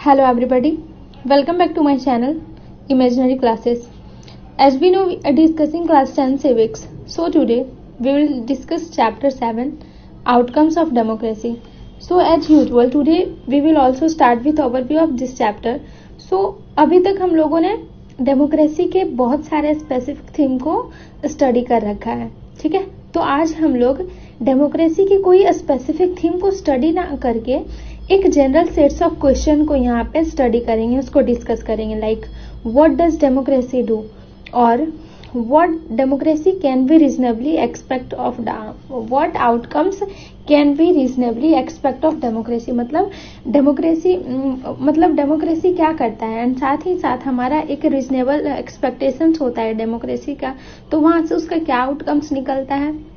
Hello everybody, welcome back to my channel Imaginary Classes. As we know, we are discussing class 10 civics. So today we will discuss chapter 7 outcomes of democracy. So as usual today we will also start with overview of this chapter. So अभी तक हम लोगों ने democracy के बहुत सारे specific theme को study कर रखा है, ठीक है। तो आज हम लोग डेमोक्रेसी की कोई स्पेसिफिक थीम को स्टडी ना करके एक जनरल सेट्स ऑफ क्वेश्चन को यहाँ पे स्टडी करेंगे, उसको डिस्कस करेंगे। Like what does democracy do और what democracy can be reasonably expect of what outcomes can be reasonably expect of democracy. मतलब डेमोक्रेसी क्या करता है एंड साथ ही साथ हमारा एक रीजनेबल एक्सपेक्टेशंस होता है डेमोक्रेसी का, तो वहां से उसका क्या आउटकम्स निकलता है,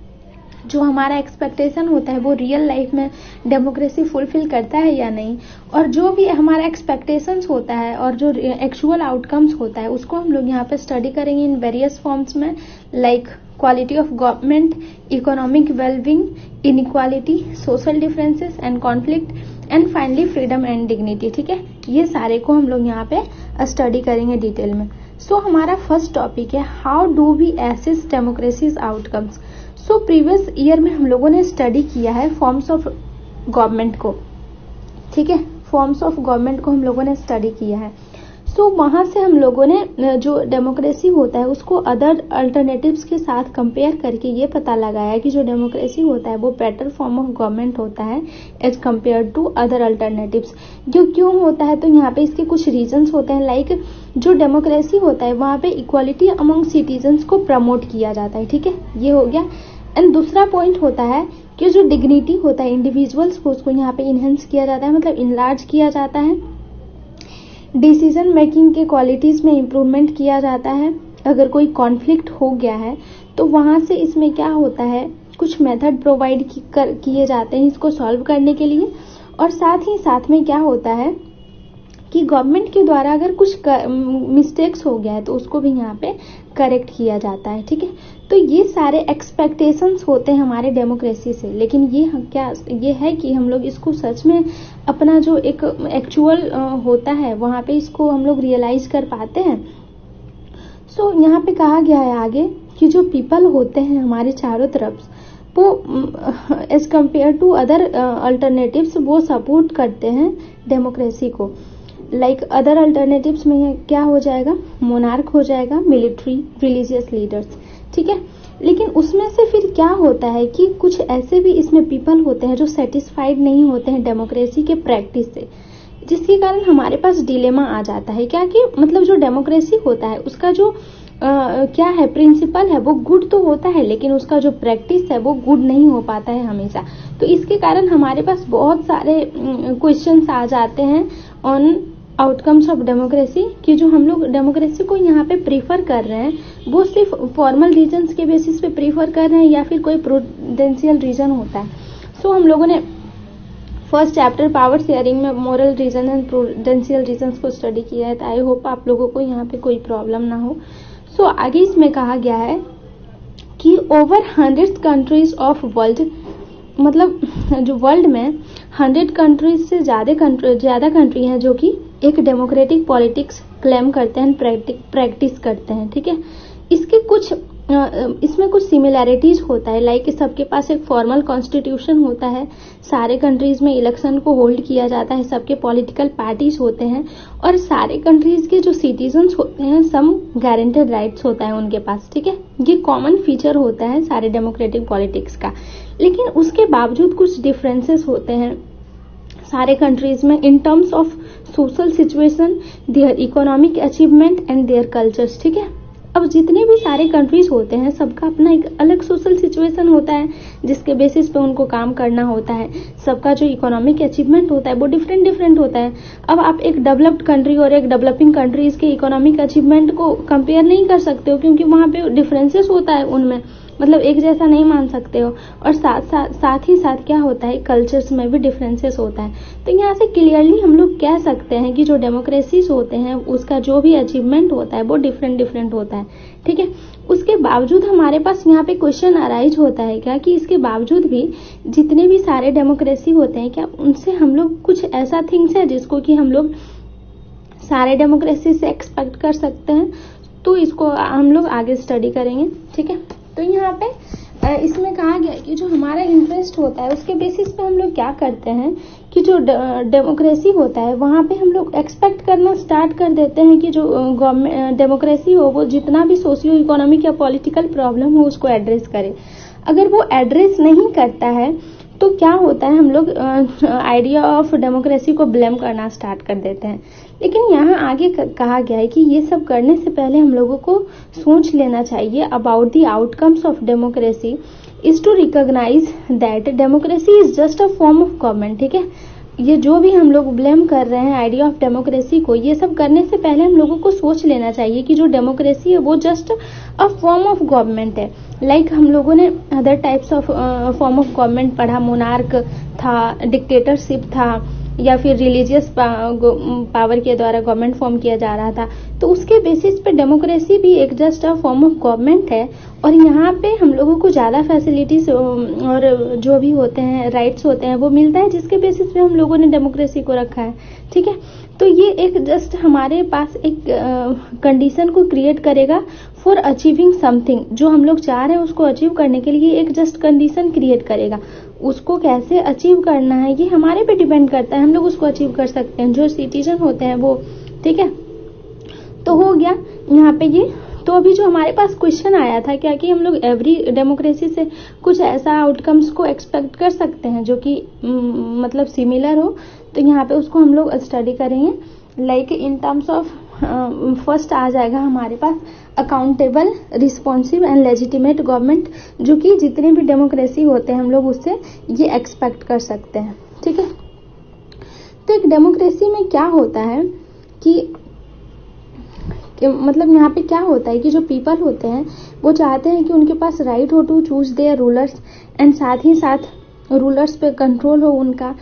जो हमारा एक्सपेक्टेशन होता है वो रियल लाइफ में डेमोक्रेसी फुलफिल करता है या नहीं, और जो भी हमारा एक्सपेक्टेशंस होता है और जो एक्चुअल आउटकम्स होता है उसको हम लोग यहाँ पे स्टडी करेंगे इन वेरियस फॉर्म्स में। Like quality of government, economic wellbeing, inequality, social differences and conflict and finally freedom and dignity, ठीक है। ये सारे को हम लोग यहाँ पे स्टडी करेंगे डिटेल में। सो हमारा फर्स्ट टॉपिक है how do we assess democracies outcomes. So previous year में हम लोगों ने स्टडी किया है फॉर्म्स ऑफ गवर्नमेंट को, ठीक है। फॉर्म्स ऑफ गवर्नमेंट को हम लोगों ने स्टडी किया है। सो वहां से हम लोगों ने जो डेमोक्रेसी होता है उसको अदर अल्टरनेटिव्स के साथ कंपेयर करके ये पता लगाया कि जो डेमोक्रेसी होता है वो बेटर फॉर्म ऑफ गवर्नमेंट होता है as compared to other alternatives. जो क्यों होता है, तो यहाँ पे इसके कुछ रीजंस होते हैं। लाइक जो डेमोक्रेसी होता है वहां पे इक्वालिटी अमंग सिटीजन्स को प्रमोट किया जाता है, ठीक है, ये हो गया। एंड दूसरा पॉइंट होता है कि जो डिग्निटी होता है इंडिविजुअल्स को, उसको यहाँ पे इनहेंस किया जाता है, मतलब इनलार्ज किया जाता है। डिसीजन मेकिंग के क्वालिटीज में इम्प्रूवमेंट किया जाता है। अगर कोई कॉन्फ्लिक्ट हो गया है तो वहां से इसमें क्या होता है, कुछ मेथड प्रोवाइड किए जाते हैं इसको सॉल्व करने के लिए। और साथ ही साथ में क्या होता है कि गवर्नमेंट के द्वारा अगर कुछ मिस्टेक्स हो गया है तो उसको भी यहाँ पे करेक्ट किया जाता है, ठीक है। तो ये सारे एक्सपेक्टेशंस होते हैं हमारे डेमोक्रेसी से। लेकिन ये है कि हम लोग इसको सच में अपना जो एक एक्चुअल होता है वहां पे इसको हम लोग रियलाइज कर पाते हैं। सो यहाँ पे कहा गया है आगे कि जो पीपल होते हैं हमारे चारों तरफ वो as compared to other alternatives वो सपोर्ट करते हैं डेमोक्रेसी को। लाइक अदर अल्टरनेटिव्स में क्या हो जाएगा, मोनार्क हो जाएगा, मिलिट्री, रिलीजियस लीडर्स, ठीक है। लेकिन उसमें से फिर क्या होता है कि कुछ ऐसे भी इसमें पीपल होते हैं जो सेटिस्फाइड नहीं होते हैं डेमोक्रेसी के प्रैक्टिस से, जिसके कारण हमारे पास डिलेमा आ जाता है। क्या कि मतलब जो डेमोक्रेसी होता है उसका जो क्या है प्रिंसिपल है वो गुड तो होता है, लेकिन उसका जो प्रैक्टिस है वो गुड नहीं हो पाता है हमेशा। तो इसके कारण हमारे पास बहुत सारे क्वेश्चंस आ जाते हैं ऑन आउटकम्स ऑफ डेमोक्रेसी, कि जो हम लोग डेमोक्रेसी को यहाँ पे प्रीफर कर रहे हैं वो सिर्फ फॉर्मल रीजंस के बेसिस पे प्रीफर कर रहे हैं या फिर कोई प्रूडेंशियल रीजन होता है। सो हम लोगों ने फर्स्ट चैप्टर पावर शेयरिंग में moral reason and prudential reasons को स्टडी किया है, तो आई होप आप लोगों को यहाँ पे कोई प्रॉब्लम ना हो। सो आगे इसमें कहा गया है कि ओवर 100 कंट्रीज ऑफ वर्ल्ड, मतलब जो वर्ल्ड में 100 कंट्रीज से ज्यादा कंट्री हैं जो कि एक डेमोक्रेटिक पॉलिटिक्स क्लेम करते हैं, प्रैक्टिस करते हैं, ठीक है। इसमें कुछ सिमिलैरिटीज होता है। लाइक सबके पास एक फॉर्मल कॉन्स्टिट्यूशन होता है, सारे कंट्रीज में इलेक्शन को होल्ड किया जाता है, सबके पॉलिटिकल पार्टीज होते हैं, और सारे कंट्रीज के जो सिटीजन्स होते हैं सम गारंटेड राइट्स होता है उनके पास, ठीक है। ये कॉमन फीचर होता है सारे डेमोक्रेटिक पॉलिटिक्स का। लेकिन उसके बावजूद कुछ डिफरेंसेस होते हैं सारे कंट्रीज में in terms of social situation, their economic achievement and their cultures, ठीक है। अब जितने भी सारे कंट्रीज होते हैं सबका अपना एक अलग सोशल सिचुएशन होता है जिसके बेसिस पे उनको काम करना होता है। सबका जो इकोनॉमिक अचीवमेंट होता है वो डिफरेंट होता है। अब आप एक डेवलप्ड कंट्री और एक डेवलपिंग कंट्रीज के इकोनॉमिक अचीवमेंट को कंपेयर नहीं कर सकते हो, क्योंकि वहां पे डिफरेंसेस होता है उनमें, मतलब एक जैसा नहीं मान सकते हो। और साथ ही साथ क्या होता है, कल्चर्स में भी डिफरेंसेस होता है। तो यहाँ से क्लियरली हम लोग कह सकते हैं कि जो डेमोक्रेसीज होते हैं उसका जो भी अचीवमेंट होता है वो डिफरेंट होता है, ठीक है। उसके बावजूद हमारे पास यहाँ पे क्वेश्चन अराइज होता है क्या कि इसके बावजूद भी जितने भी सारे डेमोक्रेसी होते हैं क्या उनसे हम लोग कुछ ऐसा थिंग्स है जिसको कि हम लोग सारे डेमोक्रेसी से एक्सपेक्ट कर सकते हैं, तो इसको हम लोग आगे स्टडी करेंगे। ठीक है, तो यहाँ पे इसमें कहा गया है कि जो हमारा इंटरेस्ट होता है उसके बेसिस पे हम लोग क्या करते हैं कि जो डेमोक्रेसी होता है वहाँ पे हम लोग एक्सपेक्ट करना स्टार्ट कर देते हैं कि जो गवर्नमेंट डेमोक्रेसी हो वो जितना भी सोशियो इकोनॉमिक या पॉलिटिकल प्रॉब्लम हो उसको एड्रेस करे। अगर वो एड्रेस नहीं करता है तो क्या होता है, हम लोग आइडिया ऑफ डेमोक्रेसी को ब्लेम करना स्टार्ट कर देते हैं। लेकिन यहाँ आगे कहा गया है कि ये सब करने से पहले हम लोगों को सोच लेना चाहिए about the outcomes of democracy is to recognise that democracy is just a form of government. ठीक है, ये जो भी हम लोग ब्लेम कर रहे हैं आइडिया ऑफ डेमोक्रेसी को, ये सब करने से पहले हम लोगों को सोच लेना चाहिए कि जो डेमोक्रेसी है वो just a form of government है। लाइक हम लोगों ने other types of form of government पढ़ा, मोनार्क था, डिक्टेटरशिप था, या फिर रिलीजियस पावर के द्वारा गवर्नमेंट फॉर्म किया जा रहा था। तो उसके बेसिस पे डेमोक्रेसी भी एक just a form of government है, और यहाँ पे हम लोगों को ज़्यादा फैसिलिटीज और जो भी होते हैं राइट्स होते हैं वो मिलता है, जिसके बेसिस पे हम लोगों ने डेमोक्रेसी को रखा है। ठीक है, तो ये एक जस्ट हमारे पास एक कंडीशन को क्रिएट करेगा फॉर अचीविंग समथिंग। जो हम लोग चाह रहे हैं उसको अचीव करने के लिए एक जस्ट कंडीशन क्रिएट करेगा। उसको कैसे अचीव करना है ये हमारे पे डिपेंड करता है, हम लोग उसको अचीव कर सकते हैं जो सिटीजन होते हैं वो। ठीक है, तो हो गया यहाँ पे ये। तो अभी जो हमारे पास क्वेश्चन आया था क्या कि हम लोग एवरी डेमोक्रेसी से कुछ ऐसा आउटकम्स को एक्सपेक्ट कर सकते हैं जो कि मतलब सिमिलर हो, तो यहाँ पे उसको हम लोग स्टडी करेंगे। Like in terms of first आ जाएगा हमारे पास accountable, responsive and legitimate government, जो कि जितने भी डेमोक्रेसी होते हैं हम लोग उससे ये एक्सपेक्ट कर सकते हैं। ठीक है, तो एक डेमोक्रेसी में क्या होता है कि मतलब यहाँ पे क्या होता है कि जो पीपल होते हैं वो चाहते हैं कि उनके पास राइट हो to choose their rulers, and साथ ही साथ रूलर्स पे कंट्रोल हो उनका,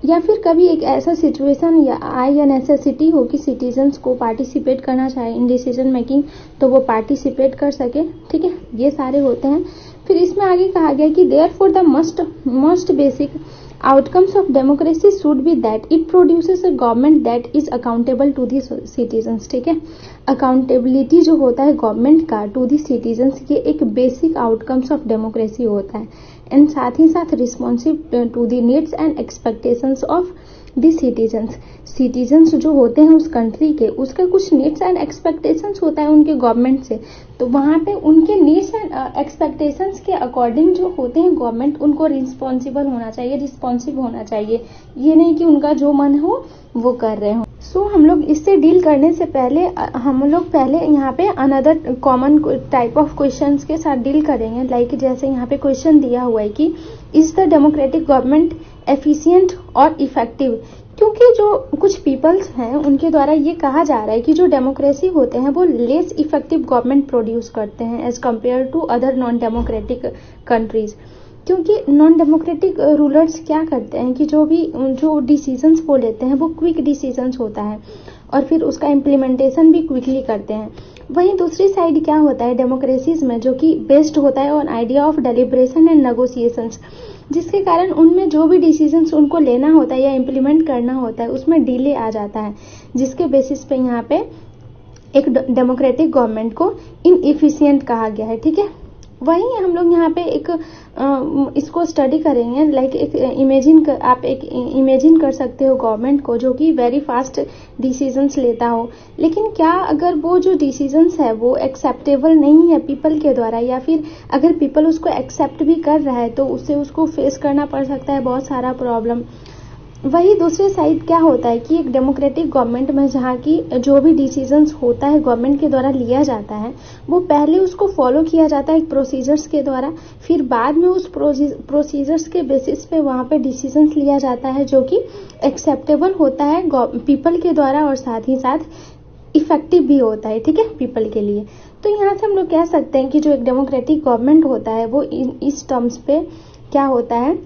या फिर कभी एक ऐसा सिचुएशन या आए या नेसेसिटी हो कि सिटीजन्स को पार्टिसिपेट करना चाहे इन डिसीजन मेकिंग, तो वो पार्टिसिपेट कर सके। ठीक है, ये सारे होते हैं। फिर इसमें आगे कहा गया कि therefore the most basic outcomes of democracy should be that it produces a government that is accountable to the citizens। ठीक है, अकाउंटेबिलिटी जो होता है गवर्नमेंट का टू दी सिटीजन्स, ये एक बेसिक आउटकम्स ऑफ डेमोक्रेसी होता है, एंड साथ ही साथ responsive to the needs and expectations of the citizens. Citizens जो होते हैं उस कंट्री के, उसका कुछ नीड्स एंड एक्सपेक्टेशंस होता है उनके गवर्नमेंट से, तो वहाँ पे उनके नीड्स एंड एक्सपेक्टेशंस के अकॉर्डिंग जो होते हैं गवर्नमेंट उनको रिस्पॉन्सिबल होना चाहिए, रिस्पॉन्सिव होना चाहिए। ये नहीं कि उनका जो मन हो वो कर रहे हो। सो हम लोग इससे डील करने से पहले हम लोग पहले यहाँ पे another common type of questions के साथ डील करेंगे। लाइक जैसे यहाँ पे क्वेश्चन दिया हुआ है कि is the democratic government efficient और इफेक्टिव, क्योंकि जो कुछ पीपल्स हैं उनके द्वारा ये कहा जा रहा है कि जो डेमोक्रेसी होते हैं वो लेस इफेक्टिव गवर्नमेंट प्रोड्यूस करते हैं as compared to other non democratic countries. क्योंकि नॉन डेमोक्रेटिक रूलर्स क्या करते हैं कि जो डिसीजंस वो लेते हैं वो क्विक डिसीजंस होता है, और फिर उसका इम्प्लीमेंटेशन भी क्विकली करते हैं। वहीं दूसरी साइड क्या होता है डेमोक्रेसीज में, जो कि बेस्ड होता है on idea of deliberation and negotiations, जिसके कारण उनमें जो भी डिसीजंस उनको लेना होता है या इम्प्लीमेंट करना होता है उसमें डिले आ जाता है, जिसके बेसिस पे यहाँ पे एक डेमोक्रेटिक गवर्नमेंट को इनएफिशिएंट कहा गया है। ठीक है, वहीं हम लोग यहाँ पे एक इसको स्टडी करेंगे। लाइक आप एक इमेजिन कर सकते हो गवर्नमेंट को जो कि वेरी फास्ट डिसीजंस लेता हो, लेकिन क्या अगर वो जो डिसीजंस है वो एक्सेप्टेबल नहीं है पीपल के द्वारा, या फिर अगर पीपल उसको एक्सेप्ट भी कर रहा है तो उससे उसको फेस करना पड़ सकता है बहुत सारा प्रॉब्लम। वही दूसरे साइड क्या होता है कि एक डेमोक्रेटिक गवर्नमेंट में जहाँ की जो भी डिसीजंस होता है गवर्नमेंट के द्वारा लिया जाता है वो पहले उसको फॉलो किया जाता है एक प्रोसीजर्स के द्वारा, फिर बाद में उस प्रोसीजर्स के बेसिस पे वहाँ पे डिसीजंस लिया जाता है जो कि एक्सेप्टेबल होता है पीपल के द्वारा और साथ ही साथ इफेक्टिव भी होता है। ठीक है, पीपल के लिए। तो यहाँ से हम लोग कह सकते हैं कि जो एक डेमोक्रेटिक गवर्नमेंट होता है वो इस टर्म्स पे क्या होता है,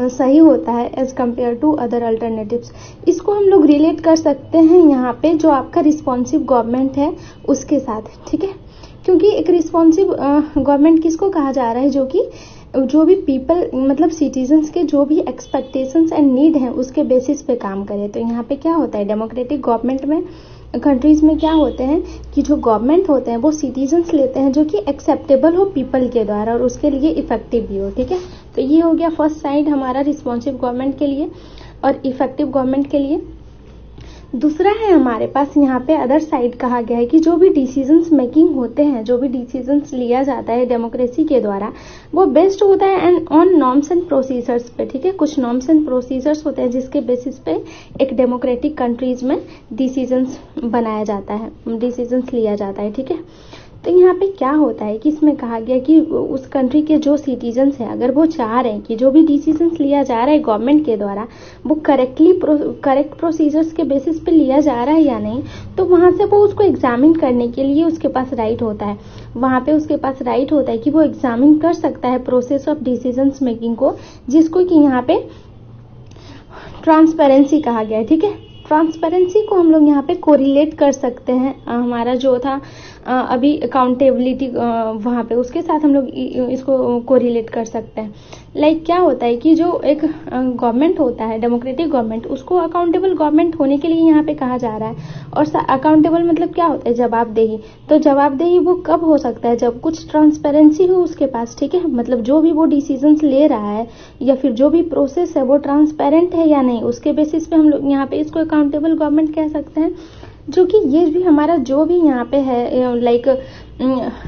सही होता है as compared to other alternatives. इसको हम लोग रिलेट कर सकते हैं यहाँ पे जो आपका रिस्पॉन्सिव गवर्नमेंट है उसके साथ। ठीक है, क्योंकि एक रिस्पॉन्सिव गवर्नमेंट किसको कहा जा रहा है, जो कि जो भी पीपल मतलब सिटीजन्स के जो भी एक्सपेक्टेशंस एंड नीड हैं उसके बेसिस पे काम करे। तो यहाँ पे क्या होता है, डेमोक्रेटिक गवर्नमेंट में कंट्रीज में क्या होते हैं कि जो गवर्नमेंट होते हैं वो सिटीजन्स लेते हैं जो कि एक्सेप्टेबल हो पीपल के द्वारा और उसके लिए इफेक्टिव भी हो। ठीक है, तो ये हो गया फर्स्ट साइड हमारा रिस्पॉन्सिव गवर्नमेंट के लिए और इफेक्टिव गवर्नमेंट के लिए। दूसरा है हमारे पास यहाँ पे अदर साइड कहा गया है कि जो भी डिसीजंस मेकिंग होते हैं, जो भी डिसीजंस लिया जाता है डेमोक्रेसी के द्वारा, वो बेस्ड होता है and on norms and procedures पे। ठीक है, कुछ नॉर्म्स एंड प्रोसीजर्स होते हैं जिसके बेसिस पे एक डेमोक्रेटिक कंट्रीज में डिसीजंस बनाया जाता है, डिसीजंस लिया जाता है। ठीक है, तो यहाँ पे क्या होता है कि इसमें कहा गया कि उस कंट्री के जो सिटीजन्स हैं अगर वो चाह रहे हैं कि जो भी डिसीजंस लिया जा रहा है गवर्नमेंट के द्वारा वो करेक्ट प्रोसीजर्स के बेसिस पे लिया जा रहा है या नहीं, तो वहां से वो उसको एग्जामिन करने के लिए उसके पास राइट होता है। वहां पे उसके पास राइट होता है कि वो एग्जामिन कर सकता है प्रोसेस ऑफ डिसीजंस मेकिंग को, जिसको कि यहाँ पे ट्रांसपेरेंसी कहा गया है। ठीक है, ट्रांसपेरेंसी को हम लोग यहाँ पे कोरिलेट कर सकते हैं हमारा जो था अभी अकाउंटेबिलिटी वहाँ पे, उसके साथ हम लोग इसको कोरिलेट कर सकते हैं। लाइक क्या होता है कि जो एक गवर्नमेंट होता है डेमोक्रेटिक गवर्नमेंट, उसको अकाउंटेबल गवर्नमेंट होने के लिए यहाँ पे कहा जा रहा है। और अकाउंटेबल मतलब क्या होता है, जवाबदेही। तो जवाबदेही वो कब हो सकता है, जब कुछ ट्रांसपेरेंसी हो उसके पास। ठीक है, मतलब जो भी वो डिसीजंस ले रहा है या फिर जो भी प्रोसेस है वो ट्रांसपेरेंट है या नहीं, उसके बेसिस पे हम लोग यहाँ पे इसको अकाउंटेबल गवर्नमेंट कह सकते हैं। जो कि ये भी हमारा जो भी यहाँ पे है like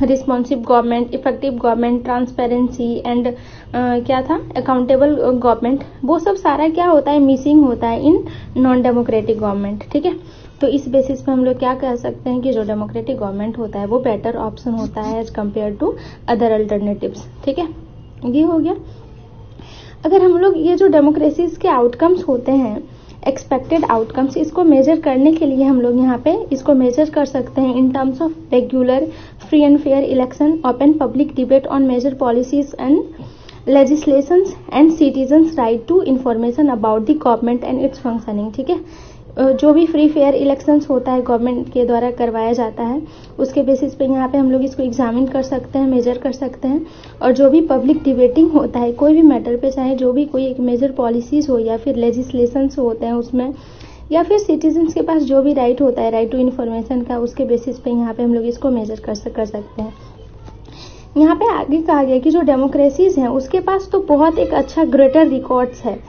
responsive government, effective government, transparency and क्या था अकाउंटेबल गवर्नमेंट, वो सब सारा क्या होता है, मिसिंग होता है इन नॉन डेमोक्रेटिक गवर्नमेंट। ठीक है, तो इस बेसिस पे हम लोग क्या कह सकते हैं कि जो डेमोक्रेटिक गवर्नमेंट होता है वो बेटर ऑप्शन होता है as compared to other alternatives. ठीक है, ये हो गया। अगर हम लोग ये जो डेमोक्रेसीज के आउटकम्स होते हैं, एक्सपेक्टेड आउटकम्स, इसको मेजर करने के लिए हम लोग यहाँ पे इसको मेजर कर सकते हैं in terms of regular free and fair election, open public debate on major policies and legislations and citizens right to information about the government and its functioning. ठीक है, जो भी फ्री फेयर इलेक्शंस होता है government के द्वारा करवाया जाता है उसके बेसिस पे यहाँ पे हम लोग इसको एग्जामिन कर सकते हैं, मेजर कर सकते हैं। और जो भी पब्लिक डिबेटिंग होता है कोई भी मैटर पे, चाहे जो भी कोई एक मेजर पॉलिसीज हो या फिर लेजिस्लेशंस होते हैं उसमें, या फिर सिटीजन्स के पास जो भी राइट होता है, राइट टू इन्फॉर्मेशन का, उसके बेसिस पे यहाँ पे हम लोग इसको मेजर कर सकते हैं। यहाँ पे आगे कहा गया कि जो डेमोक्रेसीज हैं उसके पास तो बहुत एक अच्छा ग्रेटर रिकॉर्ड्स है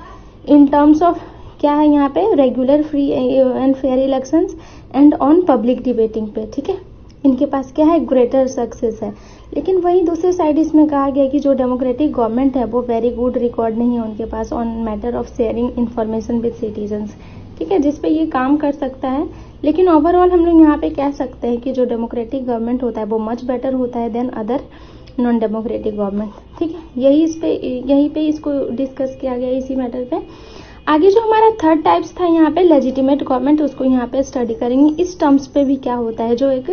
इन टर्म्स ऑफ क्या है यहाँ पे regular free and fair elections and on public debating पे। ठीक है, इनके पास क्या है, ग्रेटर सक्सेस है। लेकिन वहीं दूसरे साइड इसमें कहा गया कि जो डेमोक्रेटिक गवर्नमेंट है वो वेरी गुड रिकॉर्ड नहीं है उनके pass on matter of sharing information with citizens. ठीक है, जिसपे ये काम कर सकता है। लेकिन ओवरऑल हम लोग यहाँ पे कह सकते हैं कि जो डेमोक्रेटिक गवर्नमेंट होता है वो मच बेटर होता है than other non democratic government. ठीक है, यहीं पे इसको डिस्कस किया गया इसी मैटर पे। आगे जो हमारा थर्ड टाइप्स था यहाँ पे लेजिटिमेट गवर्नमेंट, उसको यहाँ पे स्टडी करेंगे। इस टर्म्स पे भी क्या होता है, जो एक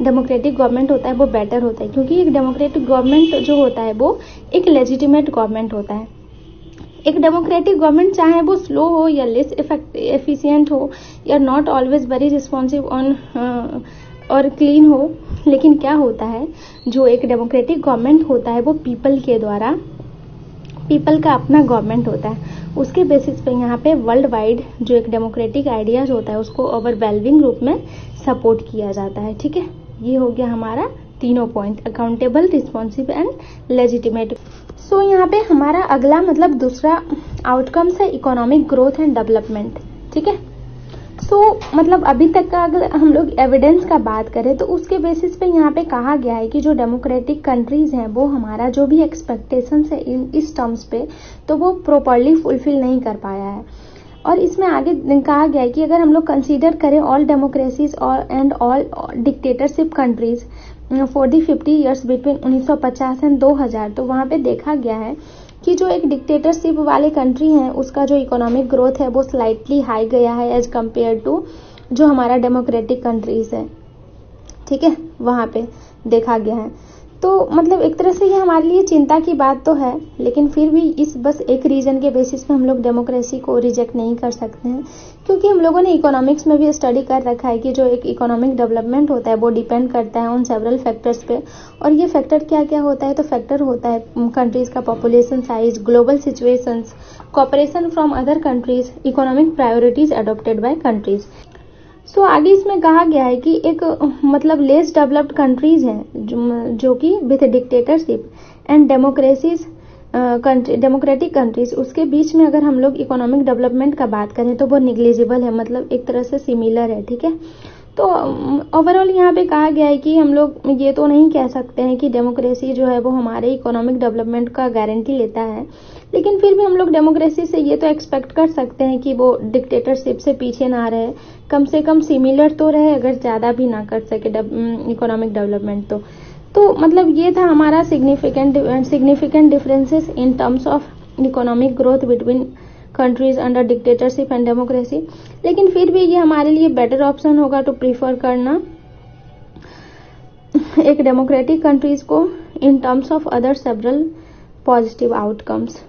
डेमोक्रेटिक गवर्नमेंट होता है वो बेटर होता है, क्योंकि एक डेमोक्रेटिक गवर्नमेंट जो होता है वो एक लेजिटिमेट गवर्नमेंट होता है। एक डेमोक्रेटिक गवर्नमेंट चाहे वो स्लो हो या लेस एफिशिएंट हो या not always very responsive on और क्लीन हो, लेकिन क्या होता है, जो एक डेमोक्रेटिक गवर्नमेंट होता है वो पीपल के द्वारा, पीपल का अपना गवर्नमेंट होता है। उसके बेसिस पे यहाँ पे वर्ल्ड वाइड जो एक डेमोक्रेटिक आइडियाज होता है उसको ओवरवेलमिंग रूप में सपोर्ट किया जाता है। ठीक है, ये हो गया हमारा तीनों point, accountable, responsive and legitimate. So यहाँ पे हमारा अगला मतलब दूसरा आउटकम्स है इकोनॉमिक ग्रोथ एंड डेवलपमेंट। ठीक है, सो मतलब अभी तक का अगर हम लोग एविडेंस का बात करें तो उसके बेसिस पे यहाँ पे कहा गया है कि जो डेमोक्रेटिक कंट्रीज हैं वो हमारा जो भी एक्सपेक्टेशंस है इस टर्म्स पे तो वो प्रॉपरली फुलफिल नहीं कर पाया है। और इसमें आगे कहा गया है कि अगर हम लोग कंसीडर करें all democracies and all dictatorship countries for the 50 years between 1950 and 2000, तो वहाँ पे देखा गया है कि जो एक डिक्टेटरशिप वाले कंट्री हैं उसका जो इकोनॉमिक ग्रोथ है वो स्लाइटली हाई गया है एज कम्पेयर टू जो हमारा डेमोक्रेटिक कंट्रीज है। ठीक है, वहाँ पे देखा गया है। तो मतलब एक तरह से ये हमारे लिए चिंता की बात तो है, लेकिन फिर भी इस बस एक रीजन के बेसिस पे हम लोग डेमोक्रेसी को रिजेक्ट नहीं कर सकते हैं, क्योंकि हम लोगों ने इकोनॉमिक्स में भी स्टडी कर रखा है कि जो एक इकोनॉमिक डेवलपमेंट होता है वो डिपेंड करता है ऑन सेवरल फैक्टर्स पे। और ये फैक्टर क्या क्या होता है, तो फैक्टर होता है कंट्रीज का population size, global situations, cooperation from other countries, economic priorities adopted by countries. So आगे इसमें कहा गया है कि एक मतलब लेस डेवलप्ड कंट्रीज हैं जो कि with dictatorship and democracies democratic countries, उसके बीच में अगर हम लोग इकोनॉमिक डेवलपमेंट का बात करें तो वो निग्लिजिबल है, मतलब एक तरह से सिमिलर है। ठीक है, तो ओवरऑल यहाँ पे कहा गया है कि हम लोग ये तो नहीं कह सकते हैं कि डेमोक्रेसी जो है वो हमारे इकोनॉमिक डेवलपमेंट का गारंटी लेता है, लेकिन फिर भी हम लोग डेमोक्रेसी से ये तो एक्सपेक्ट कर सकते हैं कि वो डिक्टेटरशिप से पीछे ना रहे, कम से कम सिमिलर तो रहे, अगर ज़्यादा भी ना कर सके इकोनॉमिक डेवलपमेंट तो मतलब ये था हमारा significant differences in terms of economic growth between countries under dictatorship and democracy. लेकिन फिर भी ये हमारे लिए बेटर ऑप्शन होगा टू प्रीफर करना एक डेमोक्रेटिक कंट्रीज को इन terms of other several positive outcomes.